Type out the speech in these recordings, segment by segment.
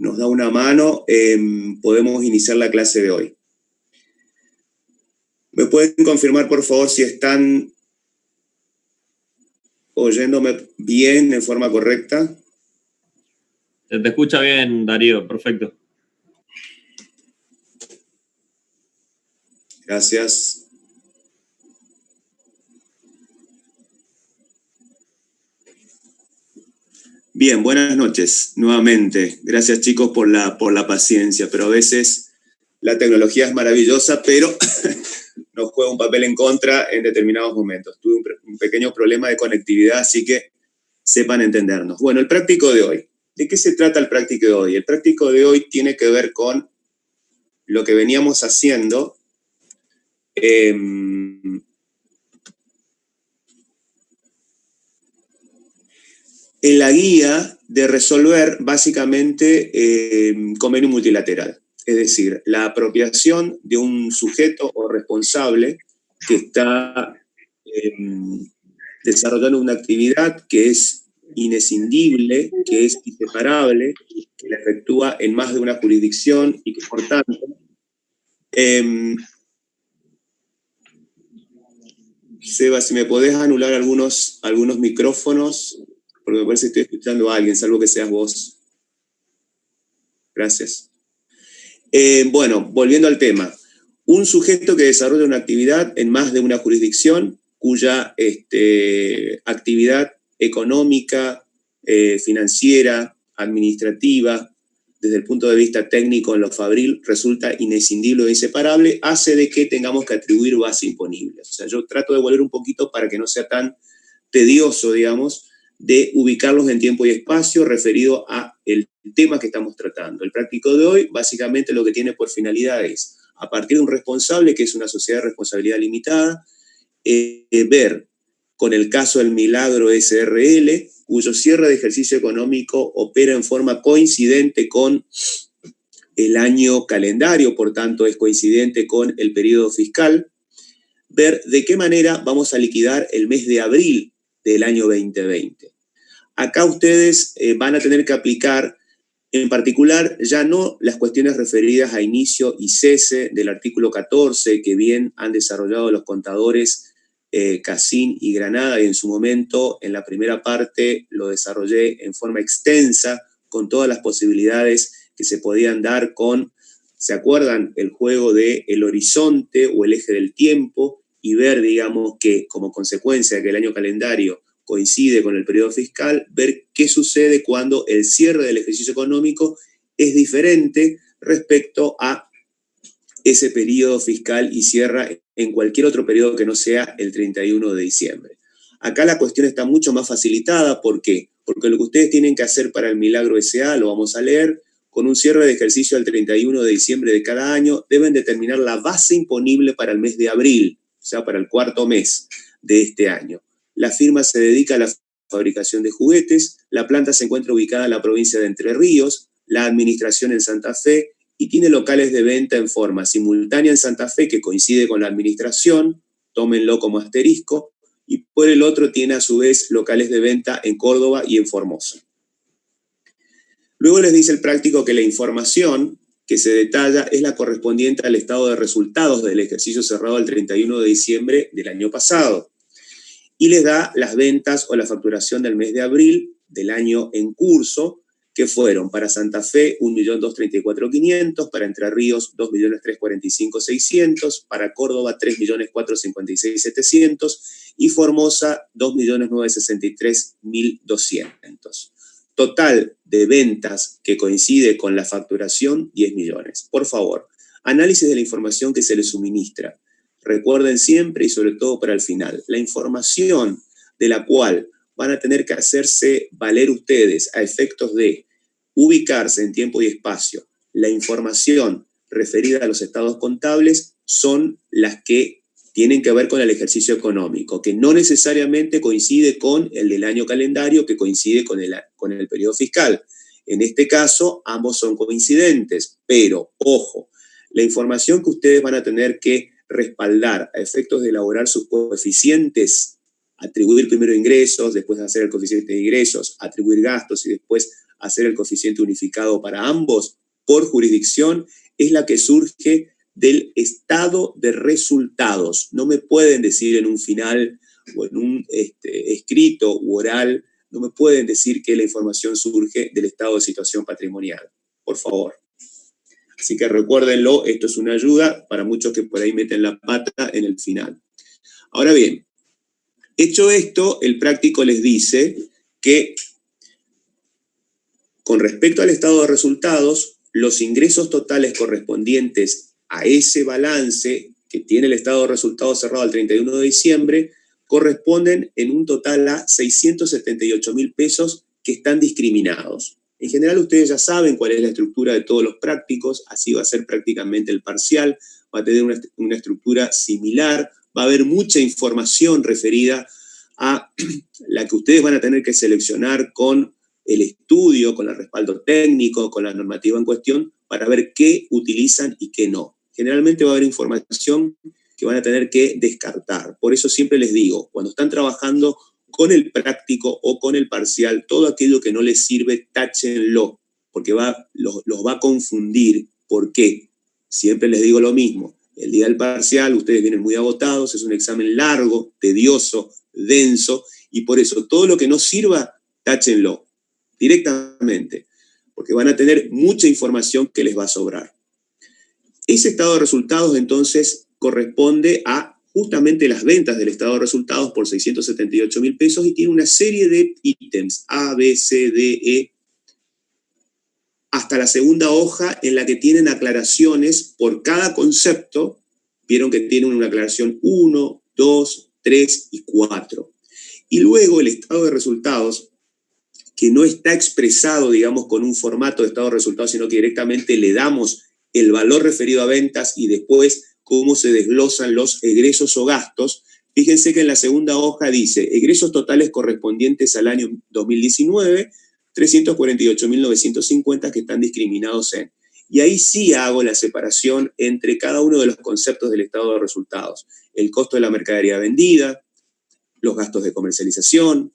nos da una mano, podemos iniciar la clase de hoy. ¿Me pueden confirmar, por favor, si están oyéndome bien, en forma correcta? Se te escucha bien, Darío, perfecto. Gracias. Bien, buenas noches, nuevamente. Gracias, chicos, por la paciencia, pero a veces la tecnología es maravillosa, pero nos juega un papel en contra en determinados momentos. Tuve un pequeño problema de conectividad, así que sepan entendernos. Bueno, el práctico de hoy. ¿De qué se trata el práctico de hoy? El práctico de hoy tiene que ver con lo que veníamos haciendo en la guía de resolver básicamente convenio multilateral. Es decir, la apropiación de un sujeto o responsable que está desarrollando una actividad que es inescindible, que es inseparable, que la efectúa en más de una jurisdicción y que, por tanto, Seba, si me podés anular algunos micrófonos, porque me parece que estoy escuchando a alguien, salvo que seas vos. Gracias. Bueno, volviendo al tema. Un sujeto que desarrolla una actividad en más de una jurisdicción, cuya actividad económica, financiera, administrativa, desde el punto de vista técnico en lo fabril, resulta inescindible o inseparable, hace de que tengamos que atribuir base imponible. O sea, yo trato de volver un poquito para que no sea tan tedioso, digamos, de ubicarlos en tiempo y espacio referido a el tema que estamos tratando. El práctico de hoy, básicamente lo que tiene por finalidad es, a partir de un responsable, que es una sociedad de responsabilidad limitada, ver con el caso del Milagro SRL, cuyo cierre de ejercicio económico opera en forma coincidente con el año calendario, por tanto es coincidente con el periodo fiscal, ver de qué manera vamos a liquidar el mes de abril del año 2020. Acá ustedes van a tener que aplicar, en particular, ya no las cuestiones referidas a inicio y cese del artículo 14, que bien han desarrollado los contadores Casín y Granada, y en su momento, en la primera parte, lo desarrollé en forma extensa, con todas las posibilidades que se podían dar con, ¿se acuerdan? El juego de el horizonte o el eje del tiempo, y ver, digamos, que como consecuencia de que el año calendario coincide con el periodo fiscal, ver qué sucede cuando el cierre del ejercicio económico es diferente respecto a ese periodo fiscal y cierra en cualquier otro periodo que no sea el 31 de diciembre. Acá la cuestión está mucho más facilitada. ¿Por qué? Porque lo que ustedes tienen que hacer para el Milagro S.A., lo vamos a leer, con un cierre de ejercicio al 31 de diciembre de cada año, deben determinar la base imponible para el mes de abril, o sea, para el cuarto mes de este año. La firma se dedica a la fabricación de juguetes, la planta se encuentra ubicada en la provincia de Entre Ríos, la administración en Santa Fe, y tiene locales de venta en forma simultánea en Santa Fe, que coincide con la administración, tómenlo como asterisco, y por el otro tiene a su vez locales de venta en Córdoba y en Formosa. Luego les dice el práctico que la información que se detalla es la correspondiente al estado de resultados del ejercicio cerrado el 31 de diciembre del año pasado, y les da las ventas o la facturación del mes de abril del año en curso, que fueron para Santa Fe 1.234.500.000, para Entre Ríos 2.345.600.000, para Córdoba 3.456.700.000 y Formosa 2.963.200.000. Total de ventas que coincide con la facturación, 10 millones. Por favor, análisis de la información que se les suministra. Recuerden siempre y sobre todo para el final, la información de la cual van a tener que hacerse valer ustedes a efectos de ubicarse en tiempo y espacio. La información referida a los estados contables son las que tienen que ver con el ejercicio económico, que no necesariamente coincide con el del año calendario, que coincide con el periodo fiscal. En este caso, ambos son coincidentes, pero, ojo, la información que ustedes van a tener que respaldar a efectos de elaborar sus coeficientes, atribuir primero ingresos, después hacer el coeficiente de ingresos, atribuir gastos y después hacer el coeficiente unificado para ambos por jurisdicción es la que surge del estado de resultados. No me pueden decir en un final o en un escrito u oral, no me pueden decir que la información surge del estado de situación patrimonial, por favor. Así que recuérdenlo, esto es una ayuda para muchos que por ahí meten la pata en el final. Ahora bien, hecho esto, el práctico les dice que con respecto al estado de resultados, los ingresos totales correspondientes a ese balance que tiene el estado de resultados cerrado al 31 de diciembre corresponden en un total a 678.000 pesos que están discriminados. En general ustedes ya saben cuál es la estructura de todos los prácticos, así va a ser prácticamente el parcial, va a tener una estructura similar, va a haber mucha información referida a la que ustedes van a tener que seleccionar con el estudio, con el respaldo técnico, con la normativa en cuestión, para ver qué utilizan y qué no. Generalmente va a haber información que van a tener que descartar. Por eso siempre les digo, cuando están trabajando con el práctico o con el parcial, todo aquello que no les sirve, táchenlo, porque los va a confundir. ¿Por qué? Siempre les digo lo mismo. El día del parcial ustedes vienen muy agotados, es un examen largo, tedioso, denso, y por eso todo lo que no sirva, táchenlo directamente, porque van a tener mucha información que les va a sobrar. Ese estado de resultados entonces corresponde a justamente las ventas del estado de resultados por 678.000 pesos y tiene una serie de ítems A, B, C, D, E, hasta la segunda hoja en la que tienen aclaraciones por cada concepto. Vieron que tienen una aclaración 1, 2, 3 y 4. Y luego el estado de resultados, que no está expresado, digamos, con un formato de estado de resultados, sino que directamente le damos el valor referido a ventas y después cómo se desglosan los egresos o gastos. Fíjense que en la segunda hoja dice egresos totales correspondientes al año 2019, 348.950 que están discriminados en. Y ahí sí hago la separación entre cada uno de los conceptos del estado de resultados. El costo de la mercadería vendida, los gastos de comercialización,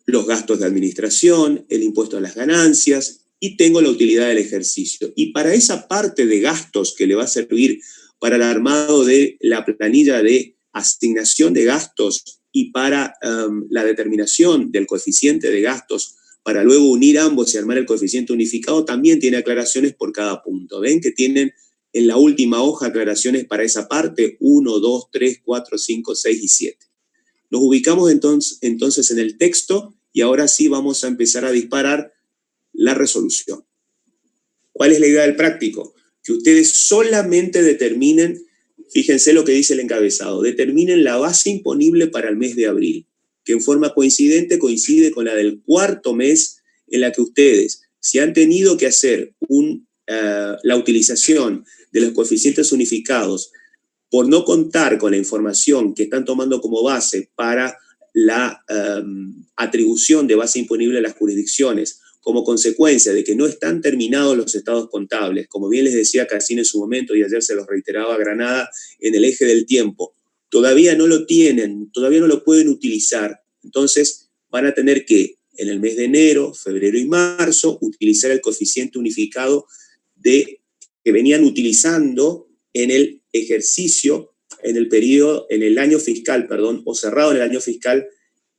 los gastos de administración, el impuesto a las ganancias, y tengo la utilidad del ejercicio. Y para esa parte de gastos que le va a servir para el armado de la planilla de asignación de gastos y para la determinación del coeficiente de gastos, para luego unir ambos y armar el coeficiente unificado, también tiene aclaraciones por cada punto. ¿Ven que tienen en la última hoja aclaraciones para esa parte? 1, 2, 3, 4, 5, 6 y 7. Nos ubicamos entonces en el texto y ahora sí vamos a empezar a disparar la resolución. ¿Cuál es la idea del práctico? Que ustedes solamente determinen, fíjense lo que dice el encabezado, determinen la base imponible para el mes de abril, que en forma coincidente coincide con la del cuarto mes en la que ustedes, si han tenido que hacer la utilización de los coeficientes unificados por no contar con la información que están tomando como base para la atribución de base imponible a las jurisdicciones, como consecuencia de que no están terminados los estados contables, como bien les decía Cassini en su momento y ayer se los reiteraba Granada en el eje del tiempo, todavía no lo tienen, todavía no lo pueden utilizar, entonces van a tener que en el mes de enero, febrero y marzo utilizar el coeficiente unificado que venían utilizando en el ejercicio, en el año fiscal, o cerrado en el año fiscal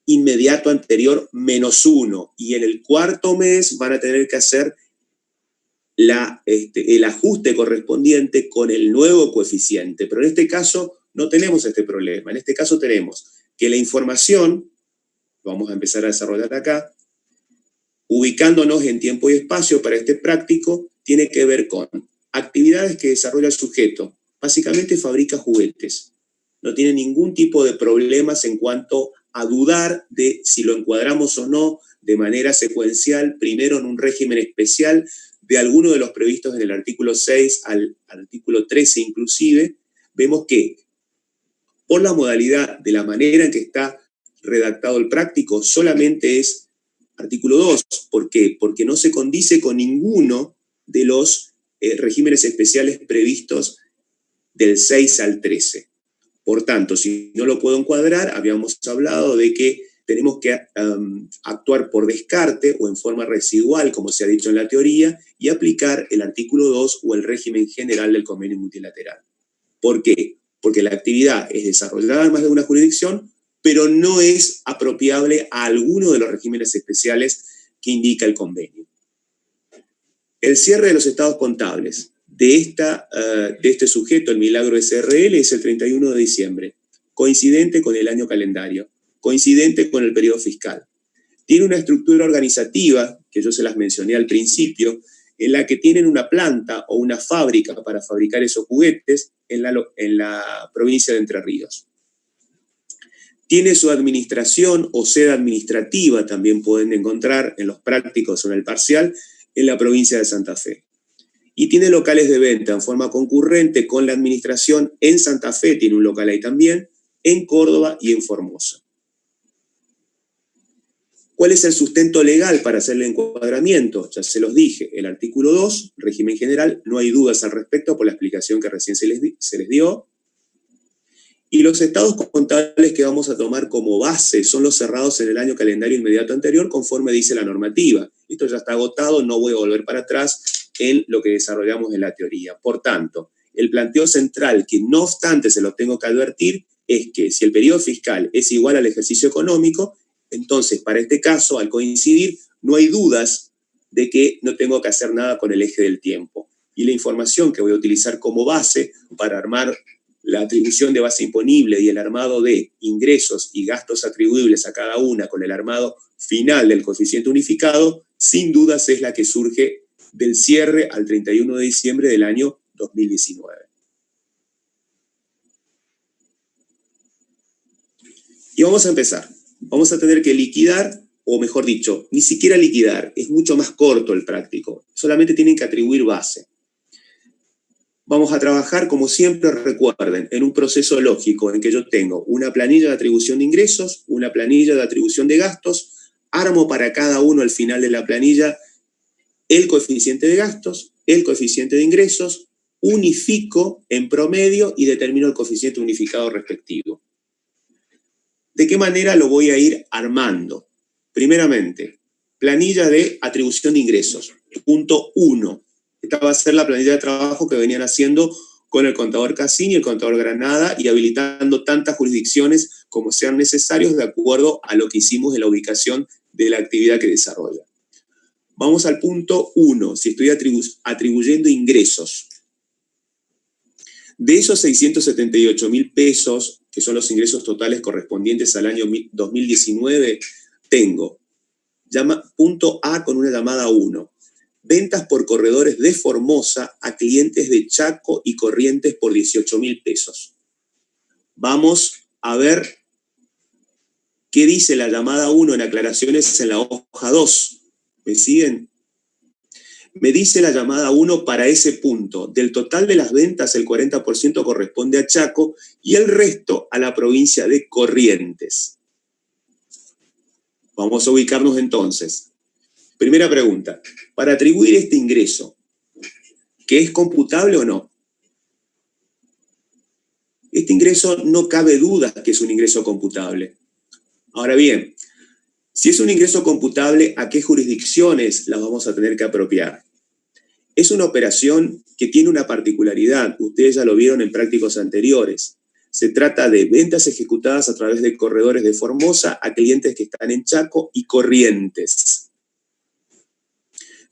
inmediato anterior -1, y en el cuarto mes van a tener que hacer el ajuste correspondiente con el nuevo coeficiente. Pero en este caso no tenemos este problema. En este caso tenemos que la información, vamos a empezar a desarrollar acá, ubicándonos en tiempo y espacio para este práctico, tiene que ver con actividades que desarrolla el sujeto. Básicamente fabrica juguetes. No tiene ningún tipo de problemas en cuanto a dudar de si lo encuadramos o no de manera secuencial, primero en un régimen especial de alguno de los previstos en el artículo 6 al artículo 13 inclusive, vemos que por la modalidad de la manera en que está redactado el práctico, solamente es artículo 2. ¿Por qué? Porque no se condice con ninguno de los regímenes especiales previstos del 6 al 13. Por tanto, si no lo puedo encuadrar, habíamos hablado de que tenemos que actuar por descarte o en forma residual, como se ha dicho en la teoría, y aplicar el artículo 2 o el régimen general del convenio multilateral. ¿Por qué? Porque la actividad es desarrollada en más de una jurisdicción, pero no es apropiable a alguno de los regímenes especiales que indica el convenio. El cierre de los estados contables de este sujeto, el Milagro SRL, es el 31 de diciembre, coincidente con el año calendario, coincidente con el periodo fiscal. Tiene una estructura organizativa, que yo se las mencioné al principio, en la que tienen una planta o una fábrica para fabricar esos juguetes en la provincia de Entre Ríos. Tiene su administración o sede administrativa, también pueden encontrar en los prácticos o en el parcial, en la provincia de Santa Fe. Y tiene locales de venta en forma concurrente con la administración en Santa Fe, tiene un local ahí también, en Córdoba y en Formosa. ¿Cuál es el sustento legal para hacer el encuadramiento? Ya se los dije, el artículo 2, régimen general, no hay dudas al respecto por la explicación que recién se les dio. Y los estados contables que vamos a tomar como base son los cerrados en el año calendario inmediato anterior, conforme dice la normativa. Esto ya está agotado, no voy a volver para atrás en lo que desarrollamos en la teoría. Por tanto, el planteo central, que no obstante se lo tengo que advertir, es que si el periodo fiscal es igual al ejercicio económico, entonces, para este caso, al coincidir, no hay dudas de que no tengo que hacer nada con el eje del tiempo. Y la información que voy a utilizar como base para armar la atribución de base imponible y el armado de ingresos y gastos atribuibles a cada una con el armado final del coeficiente unificado, sin dudas es la que surge del cierre al 31 de diciembre del año 2019. Y vamos a empezar. Vamos a tener que liquidar, o mejor dicho, ni siquiera liquidar, es mucho más corto el práctico. Solamente tienen que atribuir base. Vamos a trabajar, como siempre, recuerden, en un proceso lógico en que yo tengo una planilla de atribución de ingresos, una planilla de atribución de gastos, armo para cada uno al final de la planilla el coeficiente de gastos, el coeficiente de ingresos, unifico en promedio y determino el coeficiente unificado respectivo. ¿De qué manera lo voy a ir armando? Primeramente, planilla de atribución de ingresos. Punto 1. Esta va a ser la planilla de trabajo que venían haciendo con el contador Cassini y el contador Granada y habilitando tantas jurisdicciones como sean necesarios de acuerdo a lo que hicimos en la ubicación de la actividad que desarrolla. Vamos al punto 1, si estoy atribuyendo ingresos. De esos 678.000 pesos, que son los ingresos totales correspondientes al año 2019, tengo punto A con una llamada 1. Ventas por corredores de Formosa a clientes de Chaco y Corrientes por 18.000 pesos. Vamos a ver qué dice la llamada 1 en aclaraciones en la hoja 2. ¿Me siguen? Me dice la llamada 1 para ese punto. Del total de las ventas, el 40% corresponde a Chaco y el resto a la provincia de Corrientes. Vamos a ubicarnos entonces. Primera pregunta. Para atribuir este ingreso, ¿qué es computable o no? Este ingreso no cabe duda que es un ingreso computable. Ahora bien, si es un ingreso computable, ¿a qué jurisdicciones las vamos a tener que apropiar? Es una operación que tiene una particularidad, ustedes ya lo vieron en prácticos anteriores. Se trata de ventas ejecutadas a través de corredores de Formosa a clientes que están en Chaco y Corrientes.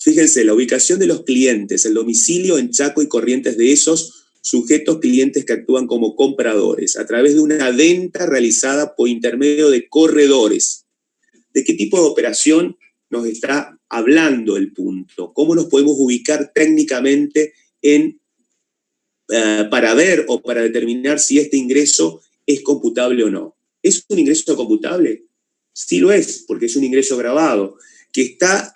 Fíjense, la ubicación de los clientes, el domicilio en Chaco y Corrientes de esos sujetos clientes que actúan como compradores, a través de una venta realizada por intermedio de corredores. ¿De qué tipo de operación nos está hablando el punto? ¿Cómo nos podemos ubicar técnicamente para ver o para determinar si este ingreso es computable o no? ¿Es un ingreso computable? Sí lo es, porque es un ingreso grabado, que está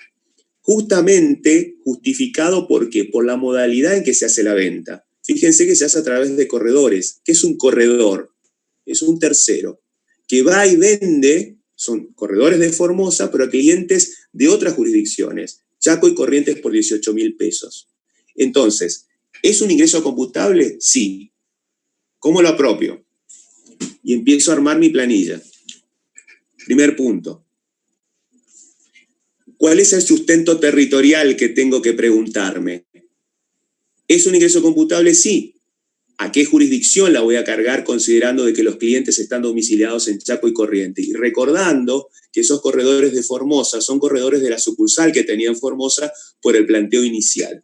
justamente justificado ¿por qué? Por la modalidad en que se hace la venta. Fíjense que se hace a través de corredores. ¿Qué es un corredor? Es un tercero que va y vende, son corredores de Formosa, pero a clientes de otras jurisdicciones, Chaco y Corrientes por 18.000 pesos. Entonces, ¿es un ingreso computable? Sí. ¿Cómo lo apropio? Y empiezo a armar mi planilla. Primer punto. ¿Cuál es el sustento territorial que tengo que preguntarme? ¿Es un ingreso computable? Sí. ¿A qué jurisdicción la voy a cargar considerando de que los clientes están domiciliados en Chaco y Corrientes? Y recordando que esos corredores de Formosa son corredores de la sucursal que tenía en Formosa por el planteo inicial.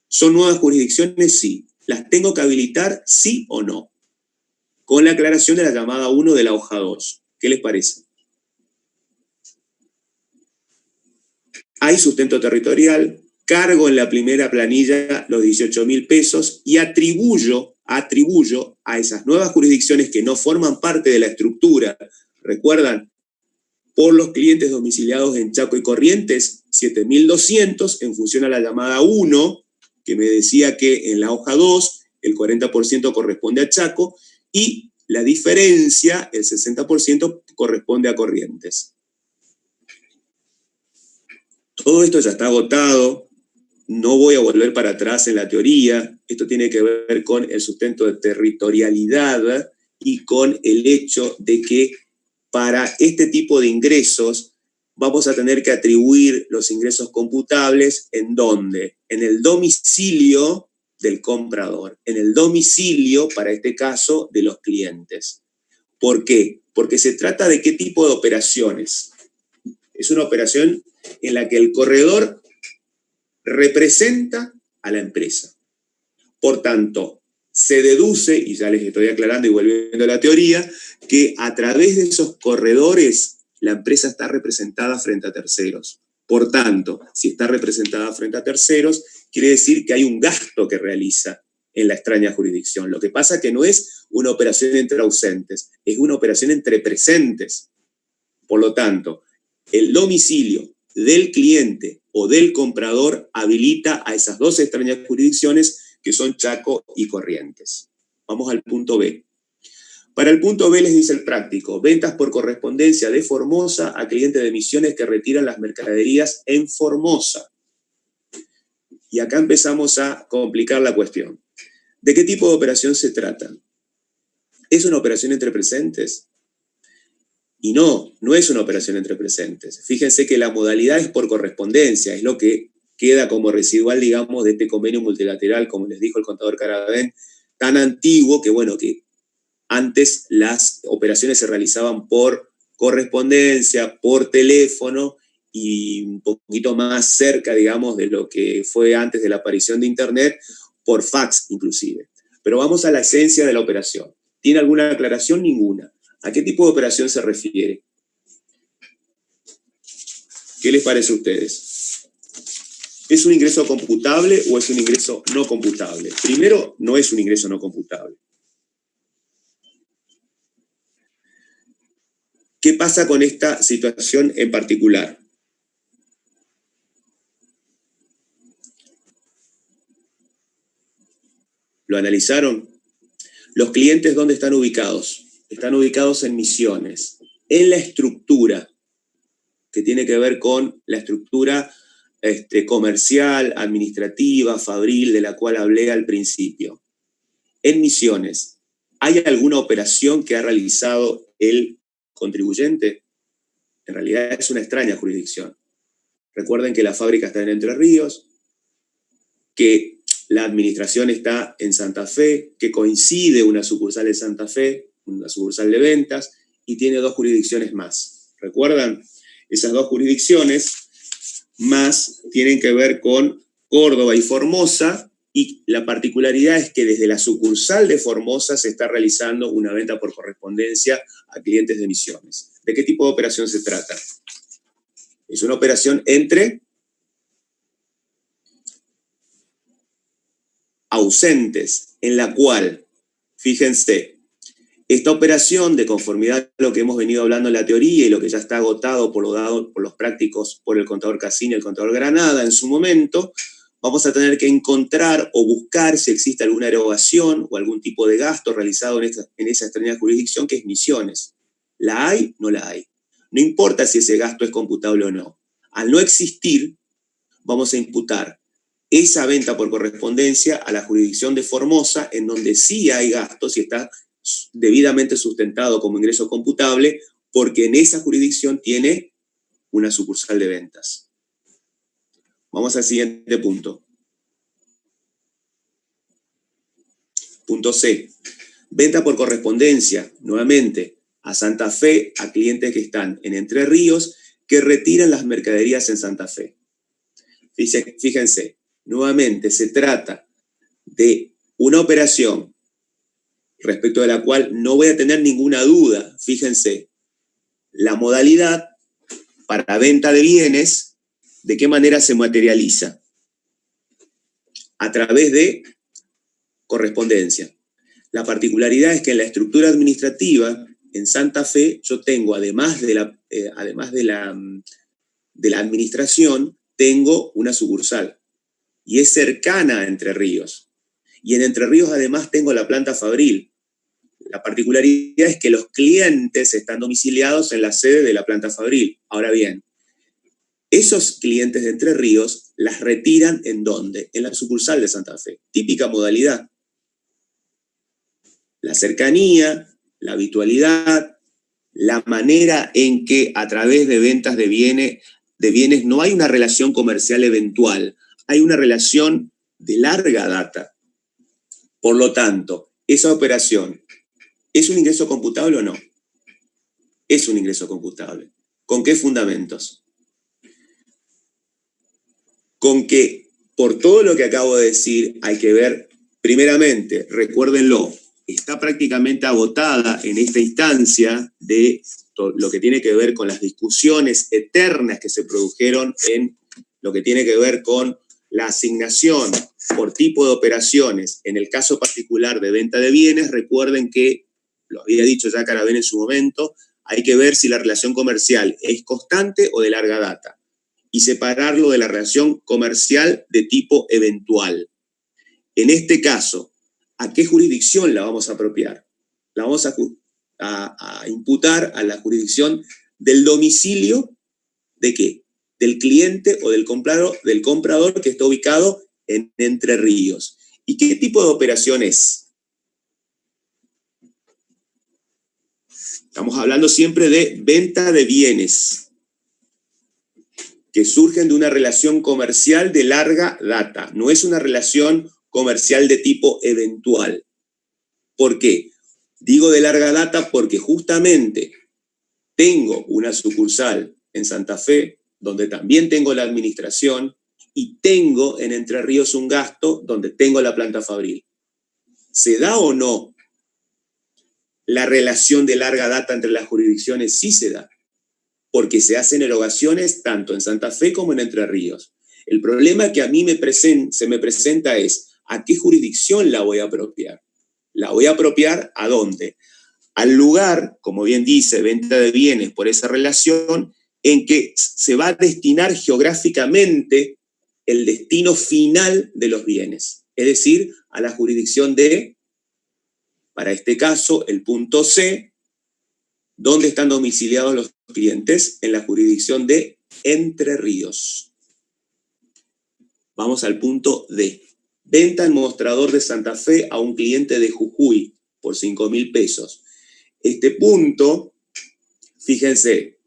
¿Son nuevas jurisdicciones? Sí. ¿Las tengo que habilitar? Sí o no. Con la aclaración de la llamada 1 de la hoja 2. ¿Qué les parece? Hay sustento territorial, cargo en la primera planilla los 18.000 pesos y atribuyo a esas nuevas jurisdicciones que no forman parte de la estructura, recuerdan, por los clientes domiciliados en Chaco y Corrientes, 7.200 en función a la llamada 1, que me decía que en la hoja 2 el 40% corresponde a Chaco y la diferencia, el 60%, corresponde a Corrientes. Todo esto ya está agotado, no voy a volver para atrás en la teoría, esto tiene que ver con el sustento de territorialidad y con el hecho de que para este tipo de ingresos vamos a tener que atribuir los ingresos computables ¿en dónde? En el domicilio del comprador, en el domicilio, para este caso, de los clientes. ¿Por qué? Porque se trata de qué tipo de operaciones. Es una operación en la que el corredor representa a la empresa. Por tanto, se deduce, y ya les estoy aclarando y volviendo a la teoría, que a través de esos corredores la empresa está representada frente a terceros. Por tanto, si está representada frente a terceros, quiere decir que hay un gasto que realiza en la extraña jurisdicción. Lo que pasa es que no es una operación entre ausentes, es una operación entre presentes. Por lo tanto, el domicilio del cliente o del comprador habilita a esas dos extrañas jurisdicciones que son Chaco y Corrientes. Vamos al punto B. Para el punto B les dice el práctico, ventas por correspondencia de Formosa a clientes de Misiones que retiran las mercaderías en Formosa. Y acá empezamos a complicar la cuestión. ¿De qué tipo de operación se trata? ¿Es una operación entre presentes? Y no es una operación entre presentes. Fíjense que la modalidad es por correspondencia, es lo que queda como residual, digamos, de este convenio multilateral, como les dijo el contador Caravén, tan antiguo que, bueno, que antes las operaciones se realizaban por correspondencia, por teléfono y un poquito más cerca, digamos, de lo que fue antes de la aparición de Internet, por fax inclusive. Pero vamos a la esencia de la operación. ¿Tiene alguna aclaración? Ninguna. ¿A qué tipo de operación se refiere? ¿Qué les parece a ustedes? ¿Es un ingreso computable o es un ingreso no computable? Primero, no es un ingreso no computable. ¿Qué pasa con esta situación en particular? ¿Lo analizaron? ¿Los clientes dónde están ubicados? Están ubicados en Misiones, en la estructura, que tiene que ver con la estructura comercial, administrativa, fabril, de la cual hablé al principio. En Misiones, ¿hay alguna operación que ha realizado el contribuyente? En realidad es una extraña jurisdicción. Recuerden que la fábrica está en Entre Ríos, que la administración está en Santa Fe, que coincide una sucursal de Santa Fe, una sucursal de ventas, y tiene dos jurisdicciones más. ¿Recuerdan? Esas dos jurisdicciones más tienen que ver con Córdoba y Formosa, y la particularidad es que desde la sucursal de Formosa se está realizando una venta por correspondencia a clientes de Misiones. ¿De qué tipo de operación se trata? Es una operación entre ausentes, en la cual, fíjense, esta operación, de conformidad a lo que hemos venido hablando en la teoría y lo que ya está agotado por lo dado por los prácticos, por el contador Cassini y el contador Granada en su momento, vamos a tener que encontrar o buscar si existe alguna erogación o algún tipo de gasto realizado en esa extraña jurisdicción que es Misiones. ¿La hay? No la hay. No importa si ese gasto es computable o no. Al no existir, vamos a imputar esa venta por correspondencia a la jurisdicción de Formosa, en donde sí hay gastos y está debidamente sustentado como ingreso computable, porque en esa jurisdicción tiene una sucursal de ventas. Vamos al siguiente punto. Punto C. Venta por correspondencia, nuevamente, a Santa Fe, a clientes que están en Entre Ríos, que retiran las mercaderías en Santa Fe. Fíjense, nuevamente se trata de una operación respecto de la cual no voy a tener ninguna duda. Fíjense, la modalidad para venta de bienes, ¿de qué manera se materializa? A través de correspondencia. La particularidad es que en la estructura administrativa, en Santa Fe, yo tengo, además de la administración, tengo una sucursal. Y es cercana a Entre Ríos. Y en Entre Ríos, además, tengo la planta fabril. La particularidad es que los clientes están domiciliados en la sede de la planta fabril. Ahora bien, esos clientes de Entre Ríos las retiran ¿en dónde? En la sucursal de Santa Fe. Típica modalidad. La cercanía, la habitualidad, la manera en que a través de ventas de bienes no hay una relación comercial eventual, hay una relación de larga data. Por lo tanto, esa operación, ¿es un ingreso computable o no? Es un ingreso computable. ¿Con qué fundamentos? Con que, por todo lo que acabo de decir, hay que ver, primeramente, recuérdenlo, está prácticamente agotada en esta instancia de lo que tiene que ver con las discusiones eternas que se produjeron en lo que tiene que ver con la asignación por tipo de operaciones. En el caso particular de venta de bienes, recuerden que, lo había dicho ya Carabén en su momento, hay que ver si la relación comercial es constante o de larga data y separarlo de la relación comercial de tipo eventual. En este caso, ¿a qué jurisdicción la vamos a apropiar? La vamos a imputar a la jurisdicción del domicilio ¿de qué? Del cliente o del comprador que está ubicado en Entre Ríos. ¿Y qué tipo de operación es? Estamos hablando siempre de venta de bienes que surgen de una relación comercial de larga data. No es una relación comercial de tipo eventual. ¿Por qué? Digo de larga data porque justamente tengo una sucursal en Santa Fe, donde también tengo la administración, y tengo en Entre Ríos un gasto donde tengo la planta fabril. ¿Se da o no la relación de larga data entre las jurisdicciones? Sí se da, porque se hacen erogaciones tanto en Santa Fe como en Entre Ríos. El problema que a mí se me presenta es, ¿a qué jurisdicción la voy a apropiar? ¿La voy a apropiar a dónde? Al lugar, como bien dice, venta de bienes por esa relación, en que se va a destinar geográficamente el destino final de los bienes. Es decir, a la jurisdicción de, para este caso, el punto C, ¿dónde están domiciliados los clientes? En la jurisdicción de Entre Ríos. Vamos al punto D. Venta en mostrador de Santa Fe a un cliente de Jujuy por 5.000 pesos. Este punto, fíjense,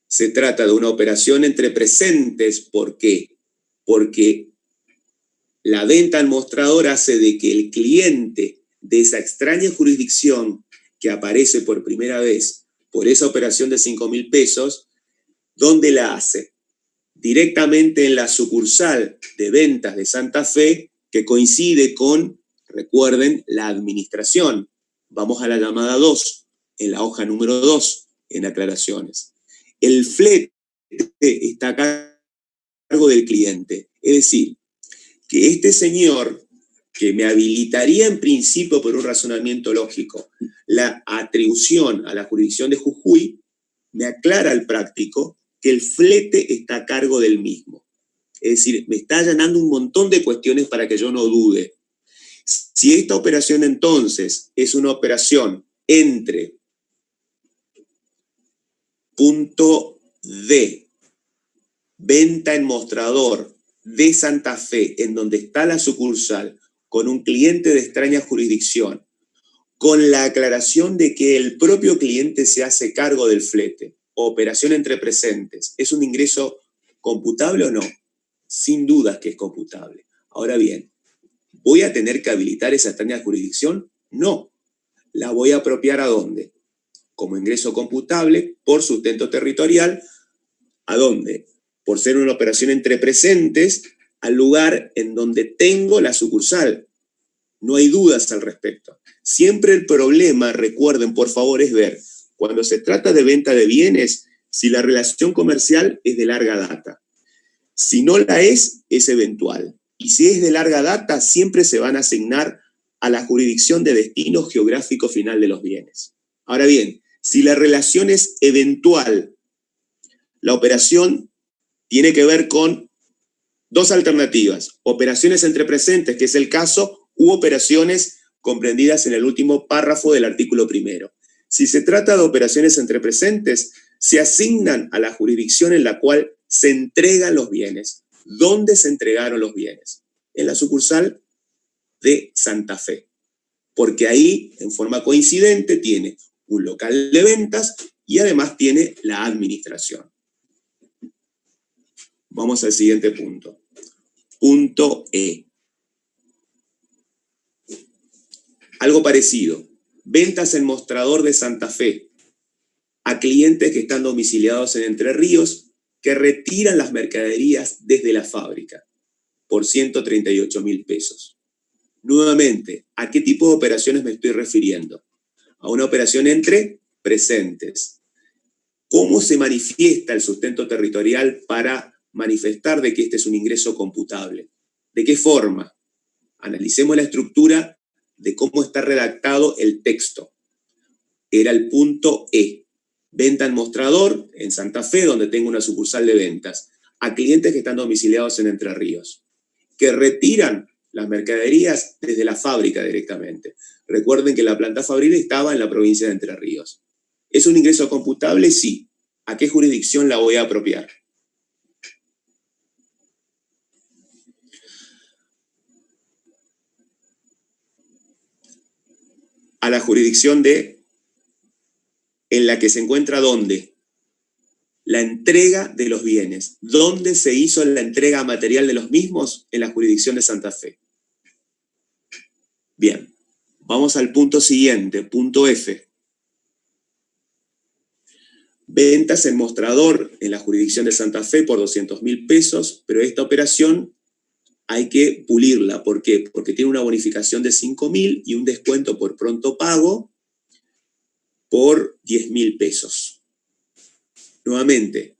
se trata de una operación entre presentes. ¿Por qué? Porque la venta al mostrador hace de que el cliente de esa extraña jurisdicción que aparece por primera vez por esa operación de 5.000 pesos, ¿dónde la hace? Directamente en la sucursal de ventas de Santa Fe, que coincide con, recuerden, la administración. Vamos a la llamada 2, en la hoja número 2, en aclaraciones. El flete está a cargo del cliente. Es decir, que este señor, que me habilitaría en principio por un razonamiento lógico la atribución a la jurisdicción de Jujuy, me aclara al práctico que el flete está a cargo del mismo. Es decir, me está allanando un montón de cuestiones para que yo no dude. Si esta operación entonces es una operación entre punto D, venta en mostrador de Santa Fe, en donde está la sucursal, con un cliente de extraña jurisdicción, con la aclaración de que el propio cliente se hace cargo del flete. Operación entre presentes, ¿es un ingreso computable o no? Sin dudas que es computable. Ahora bien, ¿voy a tener que habilitar esa extraña jurisdicción? No. ¿La voy a apropiar a dónde? Como ingreso computable por sustento territorial. ¿A dónde? Por ser una operación entre presentes, al lugar en donde tengo la sucursal. No hay dudas al respecto. Siempre el problema, recuerden por favor, es ver, cuando se trata de venta de bienes, si la relación comercial es de larga data. Si no la es eventual. Y si es de larga data, siempre se van a asignar a la jurisdicción de destino geográfico final de los bienes. Ahora bien, si la relación es eventual, la operación tiene que ver con dos alternativas: operaciones entre presentes, que es el caso, u operaciones comprendidas en el último párrafo del artículo primero. Si se trata de operaciones entre presentes, se asignan a la jurisdicción en la cual se entregan los bienes. ¿Dónde se entregaron los bienes? En la sucursal de Santa Fe. Porque ahí, en forma coincidente, tiene un local de ventas y además tiene la administración. Vamos al siguiente punto. Punto E. Algo parecido. Ventas en mostrador de Santa Fe a clientes que están domiciliados en Entre Ríos, que retiran las mercaderías desde la fábrica por 138.000 pesos. Nuevamente, ¿a qué tipo de operaciones me estoy refiriendo? A una operación entre presentes. ¿Cómo se manifiesta el sustento territorial para manifestar de que este es un ingreso computable? ¿De qué forma? Analicemos la estructura de cómo está redactado el texto. Era el punto E. Venta en mostrador en Santa Fe, donde tengo una sucursal de ventas, a clientes que están domiciliados en Entre Ríos, que retiran las mercaderías desde la fábrica directamente. Recuerden que la planta fabril estaba en la provincia de Entre Ríos. ¿Es un ingreso computable? Sí. ¿A qué jurisdicción la voy a apropiar? A la jurisdicción en la que se encuentra ¿dónde? La entrega de los bienes. ¿Dónde se hizo la entrega material de los mismos? En la jurisdicción de Santa Fe. Bien, vamos al punto siguiente, punto F. Ventas en mostrador en la jurisdicción de Santa Fe por 200.000 pesos, pero esta operación hay que pulirla. ¿Por qué? Porque tiene una bonificación de 5.000 y un descuento por pronto pago por 10.000 pesos. Nuevamente,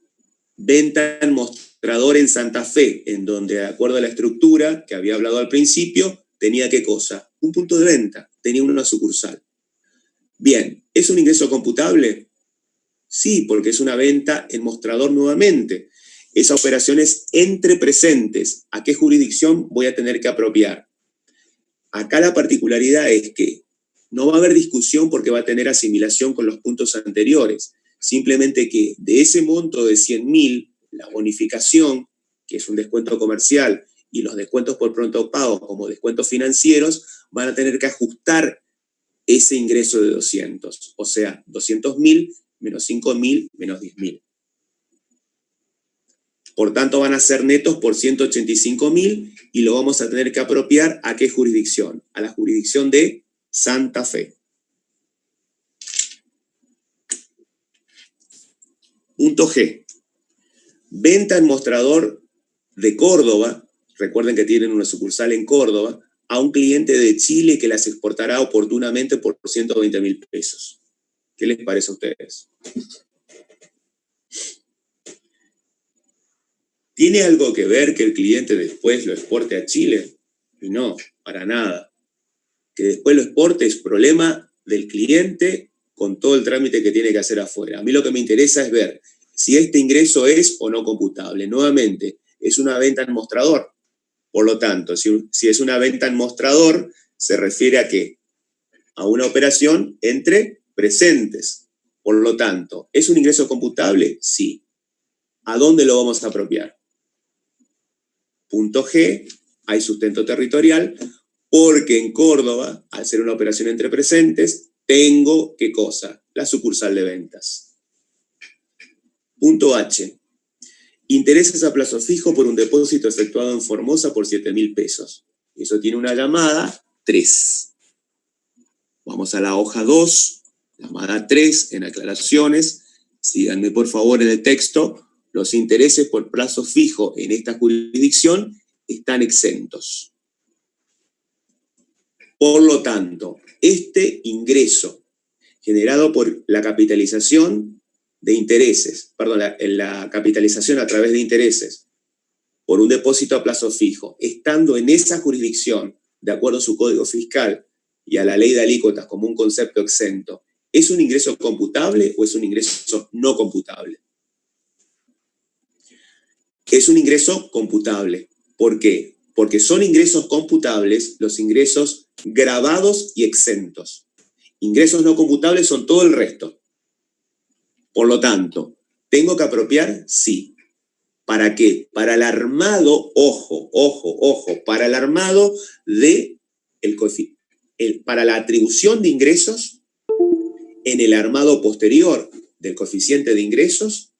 venta en mostrador en Santa Fe, en donde, de acuerdo a la estructura que había hablado al principio, tenía ¿qué cosa? Un punto de venta, tenía una sucursal. Bien, ¿es un ingreso computable? Sí, porque es una venta en mostrador nuevamente. Esa operación es entre presentes. ¿A qué jurisdicción voy a tener que apropiar? Acá la particularidad es que no va a haber discusión porque va a tener asimilación con los puntos anteriores. Simplemente que de ese monto de 100.000, la bonificación, que es un descuento comercial, y los descuentos por pronto pago como descuentos financieros, van a tener que ajustar ese ingreso de 200. O sea, 200.000 menos 5.000 menos 10.000. Por tanto, van a ser netos por 185.000 y lo vamos a tener que apropiar ¿a qué jurisdicción? A la jurisdicción de Santa Fe. Punto G. Venta en mostrador de Córdoba, recuerden que tienen una sucursal en Córdoba, a un cliente de Chile que las exportará oportunamente por 120.000 pesos. ¿Qué les parece a ustedes? ¿Tiene algo que ver que el cliente después lo exporte a Chile? Y no, para nada. Que después lo exporte es problema del cliente con todo el trámite que tiene que hacer afuera. A mí lo que me interesa es ver si este ingreso es o no computable. Nuevamente, es una venta en mostrador. Por lo tanto, si es una venta en mostrador, se refiere a ¿qué? A una operación entre presentes. Por lo tanto, ¿es un ingreso computable? Sí. ¿A dónde lo vamos a apropiar? Punto G, hay sustento territorial. Porque en Córdoba, al ser una operación entre presentes, tengo, ¿qué cosa? La sucursal de ventas. Punto H. Intereses a plazo fijo por un depósito efectuado en Formosa por 7.000 pesos. Eso tiene una llamada 3. Vamos a la hoja 2, llamada 3, en aclaraciones. Síganme por favor en el texto. Los intereses por plazo fijo en esta jurisdicción están exentos. Por lo tanto, este ingreso generado por la capitalización de intereses, perdón, la capitalización a través de intereses por un depósito a plazo fijo, estando en esa jurisdicción, de acuerdo a su código fiscal y a la ley de alícuotas como un concepto exento, ¿es un ingreso computable o es un ingreso no computable? Es un ingreso computable. ¿Por qué? Porque son ingresos computables los ingresos grabados y exentos. Ingresos no computables son todo el resto. Por lo tanto, ¿tengo que apropiar? Sí. ¿Para qué? Para el armado, ojo, para el armado de para la atribución de ingresos en el armado posterior del coeficiente de ingresos,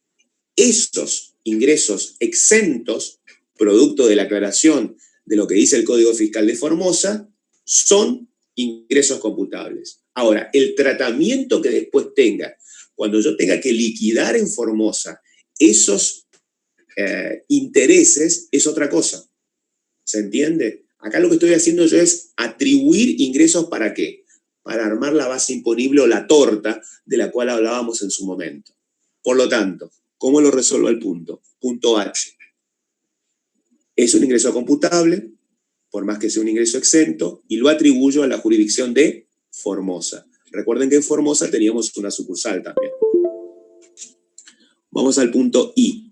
esos ingresos exentos, producto de la aclaración de lo que dice el Código Fiscal de Formosa, son ingresos computables. Ahora, el tratamiento que después tenga, cuando yo tenga que liquidar en Formosa esos intereses, es otra cosa. ¿Se entiende? Acá lo que estoy haciendo yo es atribuir ingresos ¿para qué? Para armar la base imponible o la torta de la cual hablábamos en su momento. Por lo tanto, ¿cómo lo resuelvo el punto? Punto H. Es un ingreso computable, por más que sea un ingreso exento, y lo atribuyo a la jurisdicción de Formosa. Recuerden que en Formosa teníamos una sucursal también. Vamos al punto I.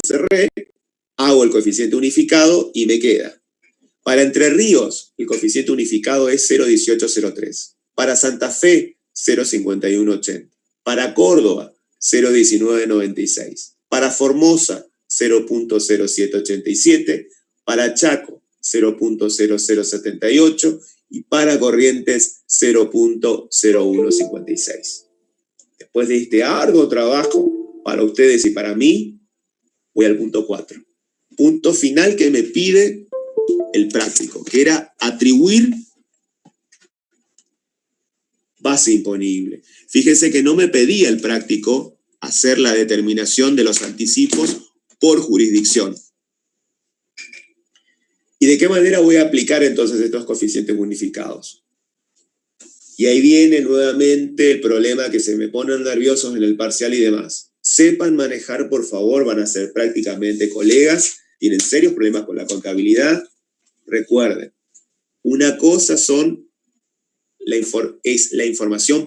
cerré, hago el coeficiente unificado y me queda. Para Entre Ríos, el coeficiente unificado es 0,1803. Para Santa Fe, 0,5180. Para Córdoba, 0,1996. Para Formosa, 0,0787. Para Chaco, 0,0078. Y para Corrientes, 0,0156. Después de este arduo trabajo, para ustedes y para mí, voy al punto 4. Punto final que me pide el práctico, que era atribuir base imponible. Fíjense que no me pedía el práctico hacer la determinación de los anticipos por jurisdicción. ¿Y de qué manera voy a aplicar entonces estos coeficientes unificados? Y ahí viene nuevamente el problema que se me ponen nerviosos en el parcial y demás. Sepan manejar, por favor, van a ser prácticamente colegas, tienen serios problemas con la contabilidad. Recuerden, una cosa es la información,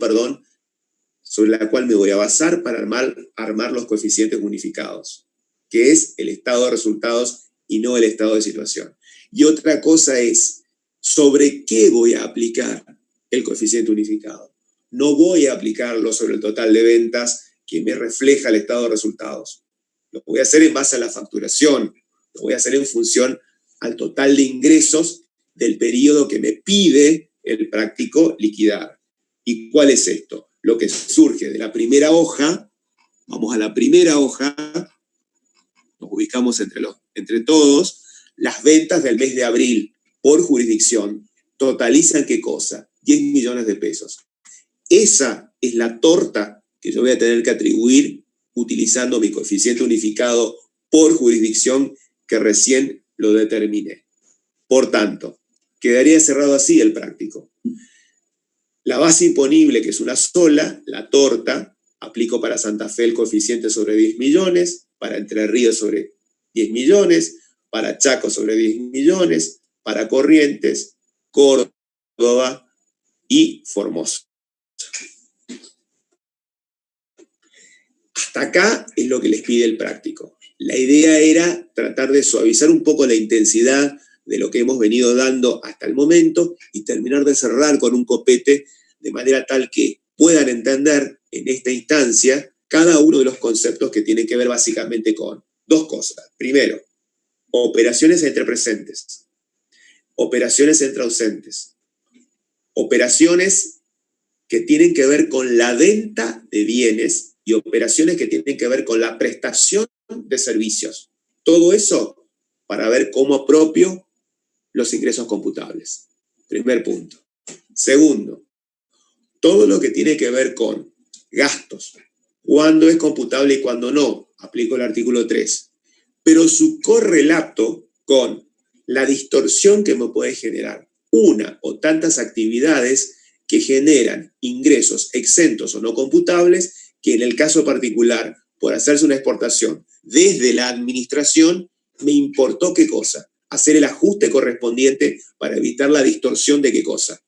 sobre la cual me voy a basar para armar los coeficientes unificados, que es el estado de resultados y no el estado de situación. Y otra cosa es sobre qué voy a aplicar el coeficiente unificado. No voy a aplicarlo sobre el total de ventas que me refleja el estado de resultados. Lo voy a hacer en base a la facturación, lo voy a hacer en función al total de ingresos del periodo que me pide el práctico liquidar. ¿Y cuál es esto? Lo que surge de la primera hoja, vamos a la primera hoja, nos ubicamos entre todos, las ventas del mes de abril por jurisdicción totalizan ¿qué cosa? 10 millones de pesos. Esa es la torta que yo voy a tener que atribuir utilizando mi coeficiente unificado por jurisdicción que recién lo determiné. Por tanto, quedaría cerrado así el práctico. La base imponible, que es una sola, la torta, aplico para Santa Fe el coeficiente sobre 10 millones, para Entre Ríos sobre 10 millones, para Chaco sobre 10 millones, para Corrientes, Córdoba y Formosa. Hasta acá es lo que les pide el práctico. La idea era tratar de suavizar un poco la intensidad de lo que hemos venido dando hasta el momento y terminar de cerrar con un copete de manera tal que puedan entender en esta instancia cada uno de los conceptos que tienen que ver básicamente con dos cosas. Primero, operaciones entre presentes, operaciones entre ausentes, operaciones que tienen que ver con la venta de bienes y operaciones que tienen que ver con la prestación de servicios. Todo eso para ver cómo apropio los ingresos computables. Primer punto. Segundo, todo lo que tiene que ver con gastos. ¿Cuándo es computable y cuándo no? Aplico el artículo 3. Pero su correlato con la distorsión que me puede generar una o tantas actividades que generan ingresos exentos o no computables, que en el caso particular, por hacerse una exportación desde la administración, me importó ¿qué cosa? Hacer el ajuste correspondiente para evitar la distorsión de ¿qué cosa?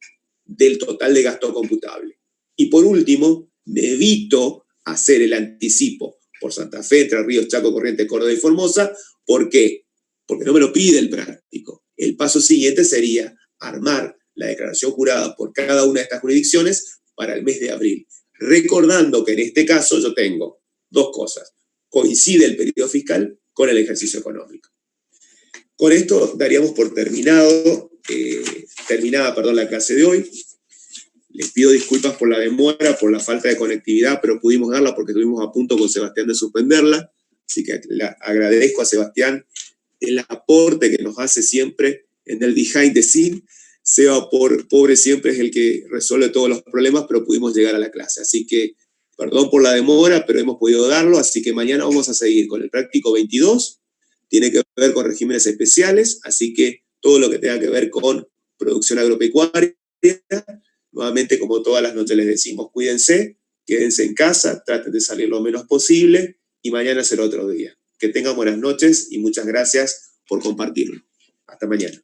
Del total de gasto computable. Y por último, me evito hacer el anticipo por Santa Fe, Entre Ríos, Chaco, Corrientes, Córdoba y Formosa. ¿Por qué? Porque no me lo pide el práctico. El paso siguiente sería armar la declaración jurada por cada una de estas jurisdicciones para el mes de abril. Recordando que en este caso yo tengo dos cosas. Coincide el periodo fiscal con el ejercicio económico. Con esto daríamos por terminada la clase de hoy. Les pido disculpas por la demora, por la falta de conectividad, pero pudimos darla porque estuvimos a punto con Sebastián de suspenderla. Así que le agradezco a Sebastián el aporte que nos hace siempre en el behind the scene. Seba, pobre siempre es el que resuelve todos los problemas, pero pudimos llegar a la clase. Así que, perdón por la demora, pero hemos podido darlo. Así que mañana vamos a seguir con el práctico 22. Tiene que ver con regímenes especiales, así que todo lo que tenga que ver con producción agropecuaria. Nuevamente, como todas las noches les decimos, cuídense, quédense en casa, traten de salir lo menos posible y mañana será otro día. Que tengan buenas noches y muchas gracias por compartirlo. Hasta mañana.